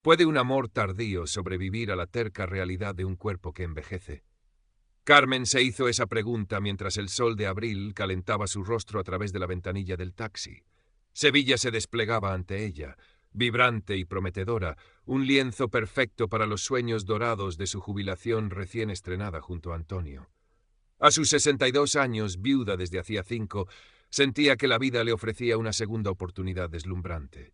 ¿Puede un amor tardío sobrevivir a la terca realidad de un cuerpo que envejece? Carmen se hizo esa pregunta mientras el sol de abril calentaba su rostro a través de la ventanilla del taxi. Sevilla se desplegaba ante ella, vibrante y prometedora, un lienzo perfecto para los sueños dorados de su jubilación recién estrenada junto a Antonio. A sus 62 años, viuda desde hacía 5, sentía que la vida le ofrecía una segunda oportunidad deslumbrante.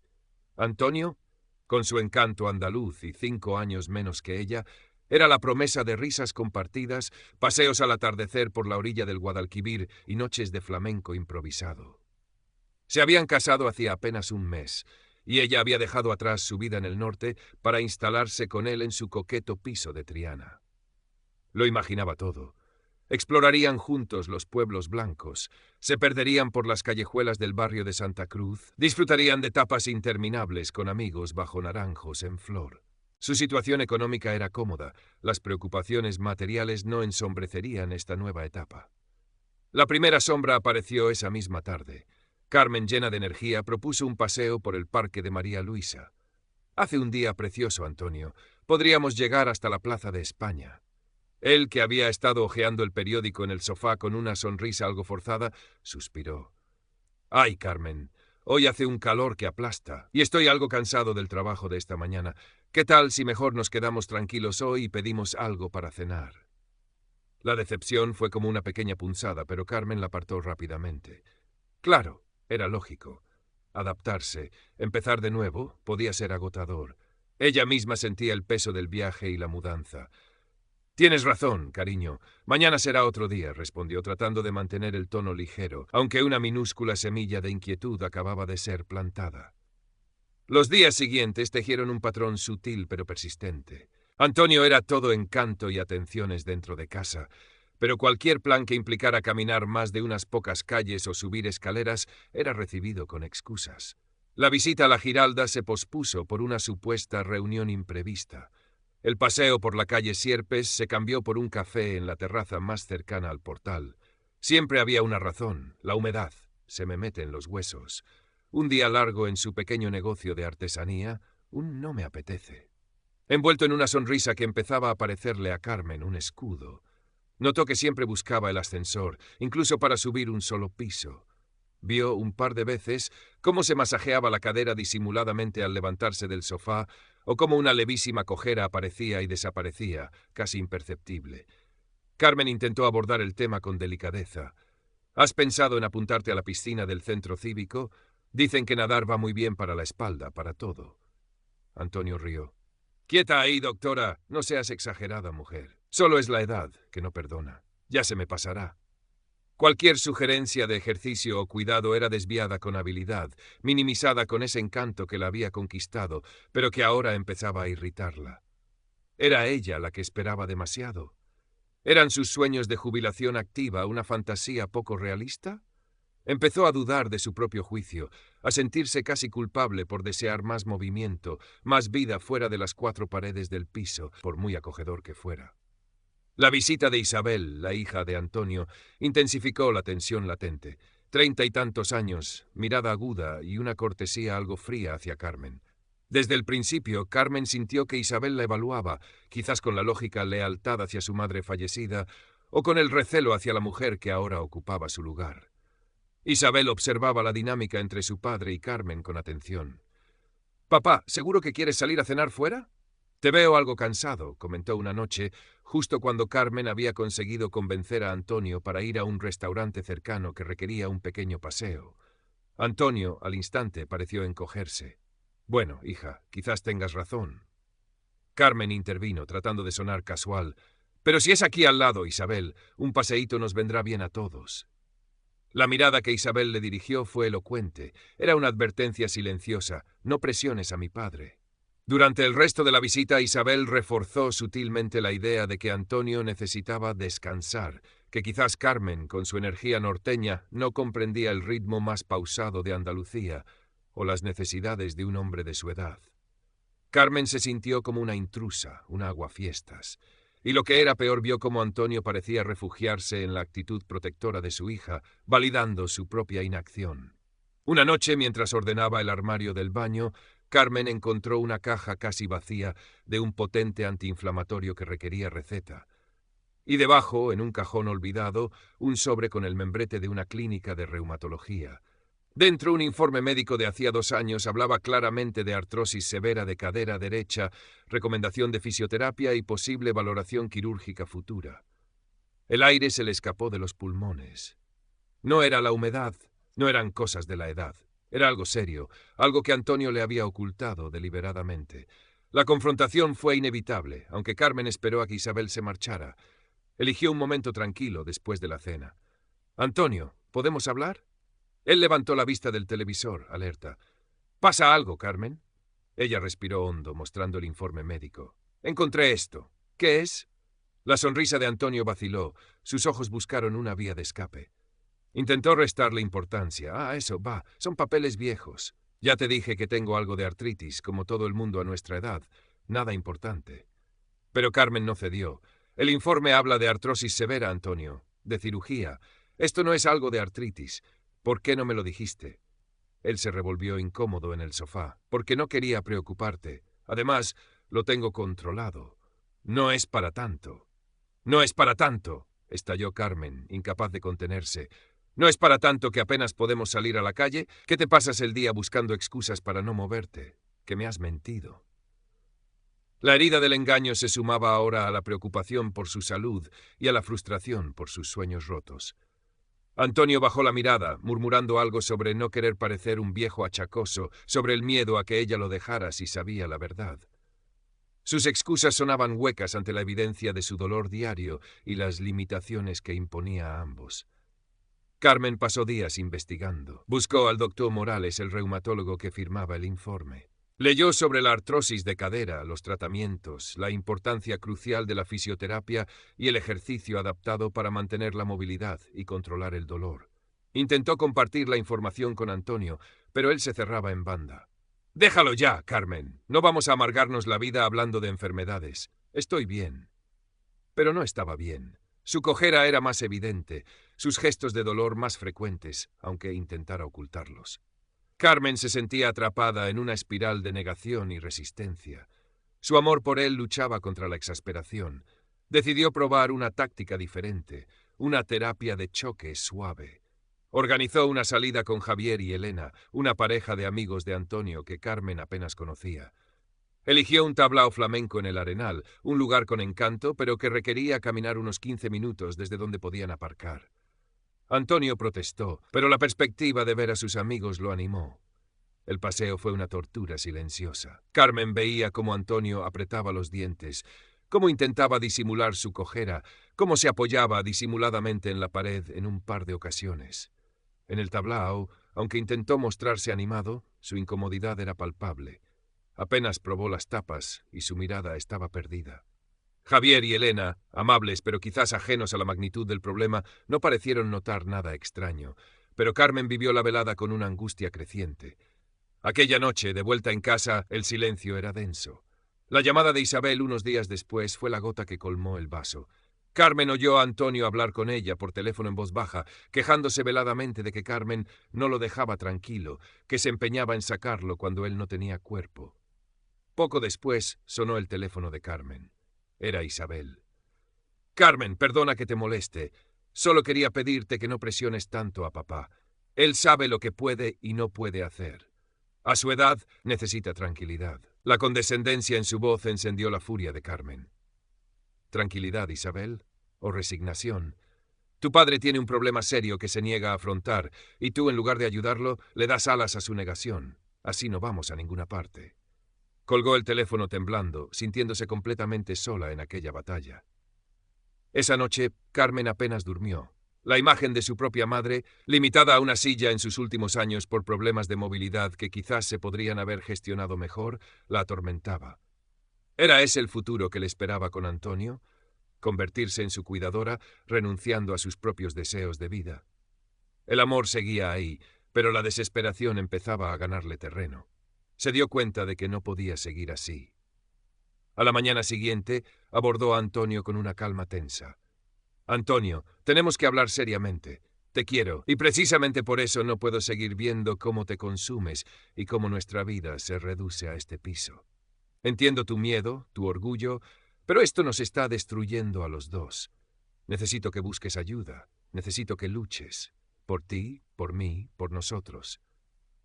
Antonio, con su encanto andaluz y 5 años menos que ella, era la promesa de risas compartidas, paseos al atardecer por la orilla del Guadalquivir y noches de flamenco improvisado. Se habían casado hacía apenas un mes, y ella había dejado atrás su vida en el norte para instalarse con él en su coqueto piso de Triana. Lo imaginaba todo. Explorarían juntos los pueblos blancos, se perderían por las callejuelas del barrio de Santa Cruz, disfrutarían de tapas interminables con amigos bajo naranjos en flor. Su situación económica era cómoda, las preocupaciones materiales no ensombrecerían esta nueva etapa. La primera sombra apareció esa misma tarde. Carmen, llena de energía, propuso un paseo por el parque de María Luisa. Hace un día precioso, Antonio. Podríamos llegar hasta la Plaza de España. Él, que había estado hojeando el periódico en el sofá con una sonrisa algo forzada, suspiró. «Ay, Carmen, hoy hace un calor que aplasta, y estoy algo cansado del trabajo de esta mañana. ¿Qué tal si mejor nos quedamos tranquilos hoy y pedimos algo para cenar?» La decepción fue como una pequeña punzada, pero Carmen la apartó rápidamente. Claro, era lógico. Adaptarse, empezar de nuevo, podía ser agotador. Ella misma sentía el peso del viaje y la mudanza. «Tienes razón, cariño. Mañana será otro día», respondió, tratando de mantener el tono ligero, aunque una minúscula semilla de inquietud acababa de ser plantada. Los días siguientes tejieron un patrón sutil pero persistente. Antonio era todo encanto y atenciones dentro de casa, pero cualquier plan que implicara caminar más de unas pocas calles o subir escaleras era recibido con excusas. La visita a la Giralda se pospuso por una supuesta reunión imprevista. El paseo por la calle Sierpes se cambió por un café en la terraza más cercana al portal. Siempre había una razón, la humedad. Se me mete en los huesos. Un día largo en su pequeño negocio de artesanía, no me apetece. Envuelto en una sonrisa que empezaba a parecerle a Carmen un escudo, notó que siempre buscaba el ascensor, incluso para subir un solo piso. Vio un par de veces cómo se masajeaba la cadera disimuladamente al levantarse del sofá, o cómo una levísima cojera aparecía y desaparecía, casi imperceptible. Carmen intentó abordar el tema con delicadeza. ¿Has pensado en apuntarte a la piscina del centro cívico? Dicen que nadar va muy bien para la espalda, para todo. Antonio rió. «Quieta ahí, doctora. No seas exagerada, mujer. Solo es la edad, que no perdona. Ya se me pasará». Cualquier sugerencia de ejercicio o cuidado era desviada con habilidad, minimizada con ese encanto que la había conquistado, pero que ahora empezaba a irritarla. ¿Era ella la que esperaba demasiado? ¿Eran sus sueños de jubilación activa una fantasía poco realista? Empezó a dudar de su propio juicio, a sentirse casi culpable por desear más movimiento, más vida fuera de las 4 paredes del piso, por muy acogedor que fuera. La visita de Isabel, la hija de Antonio, intensificó la tensión latente. 30 y tantos años, mirada aguda y una cortesía algo fría hacia Carmen. Desde el principio, Carmen sintió que Isabel la evaluaba, quizás con la lógica lealtad hacia su madre fallecida, o con el recelo hacia la mujer que ahora ocupaba su lugar. Isabel observaba la dinámica entre su padre y Carmen con atención. «Papá, ¿seguro que quieres salir a cenar fuera?» «Te veo algo cansado», comentó una noche, justo cuando Carmen había conseguido convencer a Antonio para ir a un restaurante cercano que requería un pequeño paseo. Antonio, al instante, pareció encogerse. «Bueno, hija, quizás tengas razón». Carmen intervino, tratando de sonar casual. «Pero si es aquí al lado, Isabel, un paseíto nos vendrá bien a todos». La mirada que Isabel le dirigió fue elocuente. Era una advertencia silenciosa. «No presiones a mi padre». Durante el resto de la visita, Isabel reforzó sutilmente la idea de que Antonio necesitaba descansar, que quizás Carmen, con su energía norteña, no comprendía el ritmo más pausado de Andalucía o las necesidades de un hombre de su edad. Carmen se sintió como una intrusa, una aguafiestas, y lo que era peor, vio cómo Antonio parecía refugiarse en la actitud protectora de su hija, validando su propia inacción. Una noche, mientras ordenaba el armario del baño, Carmen encontró una caja casi vacía de un potente antiinflamatorio que requería receta. Y debajo, en un cajón olvidado, un sobre con el membrete de una clínica de reumatología. Dentro, un informe médico de hacía 2 años hablaba claramente de artrosis severa de cadera derecha, recomendación de fisioterapia y posible valoración quirúrgica futura. El aire se le escapó de los pulmones. No era la humedad, no eran cosas de la edad. Era algo serio, algo que Antonio le había ocultado deliberadamente. La confrontación fue inevitable, aunque Carmen esperó a que Isabel se marchara. Eligió un momento tranquilo después de la cena. «Antonio, ¿podemos hablar?» Él levantó la vista del televisor, alerta. «¿Pasa algo, Carmen?» Ella respiró hondo, mostrando el informe médico. «Encontré esto. ¿Qué es?» La sonrisa de Antonio vaciló. Sus ojos buscaron una vía de escape. Intentó restarle importancia. Eso, va, son papeles viejos. Ya te dije que tengo algo de artritis, como todo el mundo a nuestra edad. Nada importante. Pero Carmen no cedió. El informe habla de artrosis severa, Antonio, de cirugía. Esto no es algo de artritis. ¿Por qué no me lo dijiste? Él se revolvió incómodo en el sofá, porque no quería preocuparte. Además, lo tengo controlado. No es para tanto. No es para tanto, estalló Carmen, incapaz de contenerse. ¿No es para tanto que apenas podemos salir a la calle? ¿Qué te pasas el día buscando excusas para no moverte? Que me has mentido. La herida del engaño se sumaba ahora a la preocupación por su salud y a la frustración por sus sueños rotos. Antonio bajó la mirada, murmurando algo sobre no querer parecer un viejo achacoso, sobre el miedo a que ella lo dejara si sabía la verdad. Sus excusas sonaban huecas ante la evidencia de su dolor diario y las limitaciones que imponía a ambos. Carmen pasó días investigando. Buscó al doctor Morales, el reumatólogo que firmaba el informe. Leyó sobre la artrosis de cadera, los tratamientos, la importancia crucial de la fisioterapia y el ejercicio adaptado para mantener la movilidad y controlar el dolor. Intentó compartir la información con Antonio, pero él se cerraba en banda. «Déjalo ya, Carmen. No vamos a amargarnos la vida hablando de enfermedades. Estoy bien». Pero no estaba bien. Su cojera era más evidente, sus gestos de dolor más frecuentes, aunque intentara ocultarlos. Carmen se sentía atrapada en una espiral de negación y resistencia. Su amor por él luchaba contra la exasperación. Decidió probar una táctica diferente, una terapia de choque suave. Organizó una salida con Javier y Elena, una pareja de amigos de Antonio que Carmen apenas conocía. Eligió un tablao flamenco en el Arenal, un lugar con encanto, pero que requería caminar unos 15 minutos desde donde podían aparcar. Antonio protestó, pero la perspectiva de ver a sus amigos lo animó. El paseo fue una tortura silenciosa. Carmen veía cómo Antonio apretaba los dientes, cómo intentaba disimular su cojera, cómo se apoyaba disimuladamente en la pared en un par de ocasiones. En el tablao, aunque intentó mostrarse animado, su incomodidad era palpable. Apenas probó las tapas y su mirada estaba perdida. Javier y Elena, amables pero quizás ajenos a la magnitud del problema, no parecieron notar nada extraño, pero Carmen vivió la velada con una angustia creciente. Aquella noche, de vuelta en casa, el silencio era denso. La llamada de Isabel unos días después fue la gota que colmó el vaso. Carmen oyó a Antonio hablar con ella por teléfono en voz baja, quejándose veladamente de que Carmen no lo dejaba tranquilo, que se empeñaba en sacarlo cuando él no tenía cuerpo. Poco después sonó el teléfono de Carmen. Era Isabel. «Carmen, perdona que te moleste. Solo quería pedirte que no presiones tanto a papá. Él sabe lo que puede y no puede hacer. A su edad necesita tranquilidad». La condescendencia en su voz encendió la furia de Carmen. «¿Tranquilidad, Isabel? ¿O resignación? Tu padre tiene un problema serio que se niega a afrontar, y tú, en lugar de ayudarlo, le das alas a su negación. Así no vamos a ninguna parte». Colgó el teléfono temblando, sintiéndose completamente sola en aquella batalla. Esa noche, Carmen apenas durmió. La imagen de su propia madre, limitada a una silla en sus últimos años por problemas de movilidad que quizás se podrían haber gestionado mejor, la atormentaba. ¿Era ese el futuro que le esperaba con Antonio? ¿Convertirse en su cuidadora, renunciando a sus propios deseos de vida? El amor seguía ahí, pero la desesperación empezaba a ganarle terreno. Se dio cuenta de que no podía seguir así. A la mañana siguiente, abordó a Antonio con una calma tensa. «Antonio, tenemos que hablar seriamente. Te quiero, y precisamente por eso no puedo seguir viendo cómo te consumes y cómo nuestra vida se reduce a este piso. Entiendo tu miedo, tu orgullo, pero esto nos está destruyendo a los dos. Necesito que busques ayuda, necesito que luches. Por ti, por mí, por nosotros.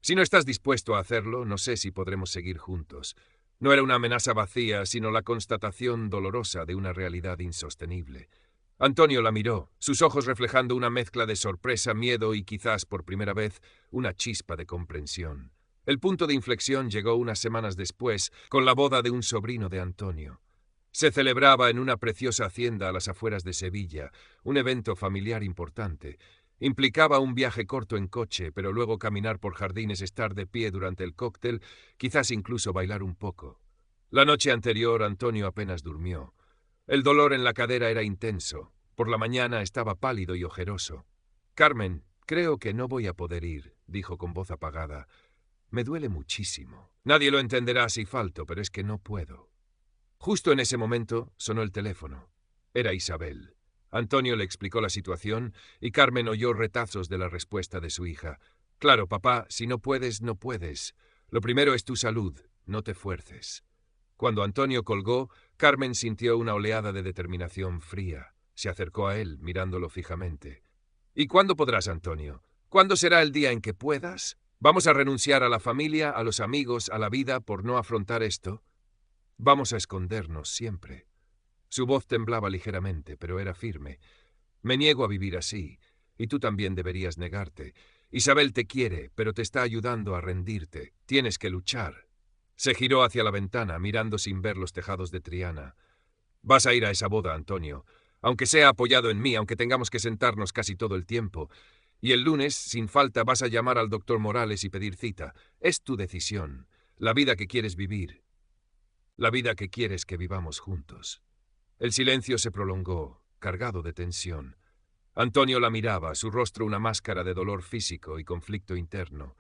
Si no estás dispuesto a hacerlo, no sé si podremos seguir juntos. No era una amenaza vacía, sino la constatación dolorosa de una realidad insostenible. Antonio la miró, sus ojos reflejando una mezcla de sorpresa, miedo y quizás, por primera vez, una chispa de comprensión. El punto de inflexión llegó unas semanas después, con la boda de un sobrino de Antonio. Se celebraba en una preciosa hacienda a las afueras de Sevilla, un evento familiar importante. Implicaba un viaje corto en coche, pero luego caminar por jardines, estar de pie durante el cóctel, quizás incluso bailar un poco. La noche anterior Antonio apenas durmió. El dolor en la cadera era intenso. Por la mañana estaba pálido y ojeroso. «Carmen, creo que no voy a poder ir», dijo con voz apagada. «Me duele muchísimo. Nadie lo entenderá si falto, pero es que no puedo». Justo en ese momento sonó el teléfono. Era Isabel. Antonio le explicó la situación y Carmen oyó retazos de la respuesta de su hija. «Claro, papá, si no puedes, no puedes. Lo primero es tu salud, no te fuerces». Cuando Antonio colgó, Carmen sintió una oleada de determinación fría. Se acercó a él, mirándolo fijamente. «¿Y cuándo podrás, Antonio? ¿Cuándo será el día en que puedas? ¿Vamos a renunciar a la familia, a los amigos, a la vida por no afrontar esto? Vamos a escondernos siempre». Su voz temblaba ligeramente, pero era firme. «Me niego a vivir así, y tú también deberías negarte. Isabel te quiere, pero te está ayudando a rendirte. Tienes que luchar». Se giró hacia la ventana, mirando sin ver los tejados de Triana. «Vas a ir a esa boda, Antonio, aunque sea apoyado en mí, aunque tengamos que sentarnos casi todo el tiempo. Y el lunes, sin falta, vas a llamar al doctor Morales y pedir cita. Es tu decisión, la vida que quieres vivir, la vida que quieres que vivamos juntos». El silencio se prolongó, cargado de tensión. Antonio la miraba, su rostro una máscara de dolor físico y conflicto interno.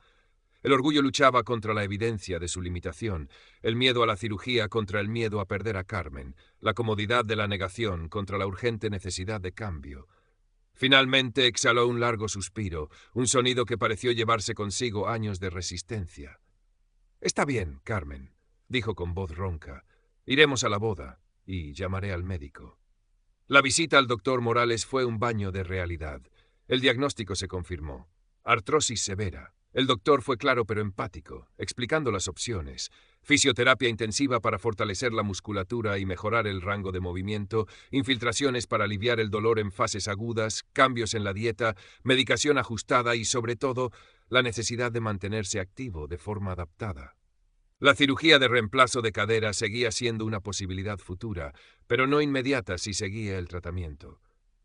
El orgullo luchaba contra la evidencia de su limitación, el miedo a la cirugía contra el miedo a perder a Carmen, la comodidad de la negación contra la urgente necesidad de cambio. Finalmente exhaló un largo suspiro, un sonido que pareció llevarse consigo años de resistencia. «Está bien, Carmen», dijo con voz ronca. «Iremos a la boda y llamaré al médico». La visita al doctor Morales fue un baño de realidad. El diagnóstico se confirmó. Artrosis severa. El doctor fue claro pero empático, explicando las opciones. Fisioterapia intensiva para fortalecer la musculatura y mejorar el rango de movimiento, infiltraciones para aliviar el dolor en fases agudas, cambios en la dieta, medicación ajustada y, sobre todo, la necesidad de mantenerse activo de forma adaptada. La cirugía de reemplazo de cadera seguía siendo una posibilidad futura, pero no inmediata si seguía el tratamiento.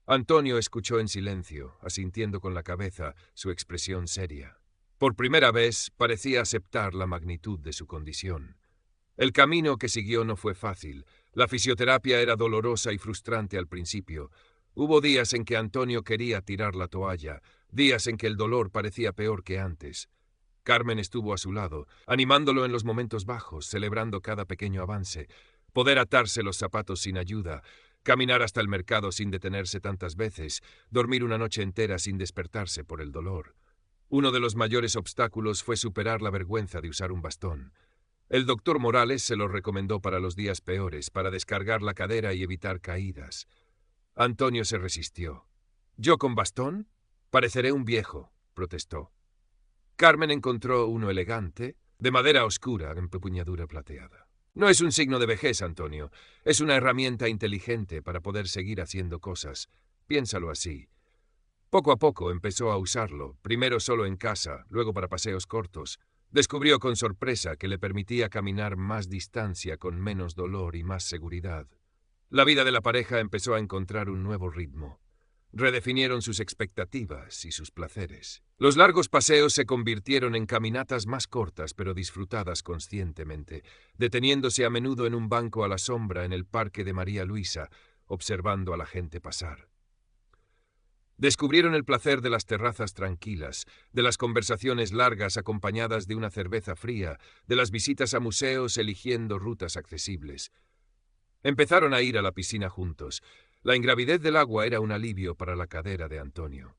Antonio escuchó en silencio, asintiendo con la cabeza, su expresión seria. Por primera vez parecía aceptar la magnitud de su condición. El camino que siguió no fue fácil. La fisioterapia era dolorosa y frustrante al principio. Hubo días en que Antonio quería tirar la toalla, días en que el dolor parecía peor que antes. Carmen estuvo a su lado, animándolo en los momentos bajos, celebrando cada pequeño avance. Poder atarse los zapatos sin ayuda, caminar hasta el mercado sin detenerse tantas veces, dormir una noche entera sin despertarse por el dolor. Uno de los mayores obstáculos fue superar la vergüenza de usar un bastón. El doctor Morales se lo recomendó para los días peores, para descargar la cadera y evitar caídas. Antonio se resistió. «¿Yo con bastón? Pareceré un viejo», protestó. Carmen encontró uno elegante, de madera oscura, en empuñadura plateada. «No es un signo de vejez, Antonio. Es una herramienta inteligente para poder seguir haciendo cosas. Piénsalo así». Poco a poco empezó a usarlo, primero solo en casa, luego para paseos cortos. Descubrió con sorpresa que le permitía caminar más distancia con menos dolor y más seguridad. La vida de la pareja empezó a encontrar un nuevo ritmo. Redefinieron sus expectativas y sus placeres. Los largos paseos se convirtieron en caminatas más cortas pero disfrutadas conscientemente, deteniéndose a menudo en un banco a la sombra en el parque de María Luisa, observando a la gente pasar. Descubrieron el placer de las terrazas tranquilas, de las conversaciones largas acompañadas de una cerveza fría, de las visitas a museos eligiendo rutas accesibles. Empezaron a ir a la piscina juntos. La ingravidez del agua era un alivio para la cadera de Antonio.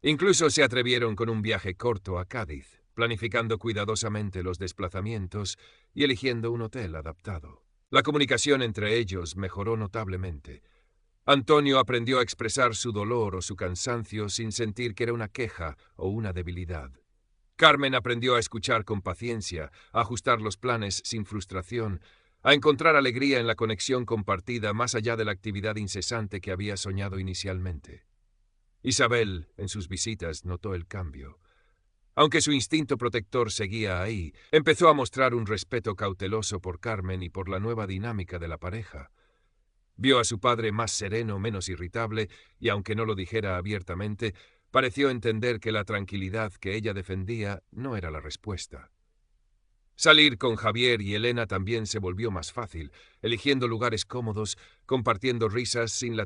Incluso se atrevieron con un viaje corto a Cádiz, planificando cuidadosamente los desplazamientos y eligiendo un hotel adaptado. La comunicación entre ellos mejoró notablemente. Antonio aprendió a expresar su dolor o su cansancio sin sentir que era una queja o una debilidad. Carmen aprendió a escuchar con paciencia, a ajustar los planes sin frustración, a encontrar alegría en la conexión compartida más allá de la actividad incesante que había soñado inicialmente. Isabel, en sus visitas, notó el cambio. Aunque su instinto protector seguía ahí, empezó a mostrar un respeto cauteloso por Carmen y por la nueva dinámica de la pareja. Vio a su padre más sereno, menos irritable, y aunque no lo dijera abiertamente, pareció entender que la tranquilidad que ella defendía no era la respuesta. Salir con Javier y Elena también se volvió más fácil, eligiendo lugares cómodos, compartiendo risas sin la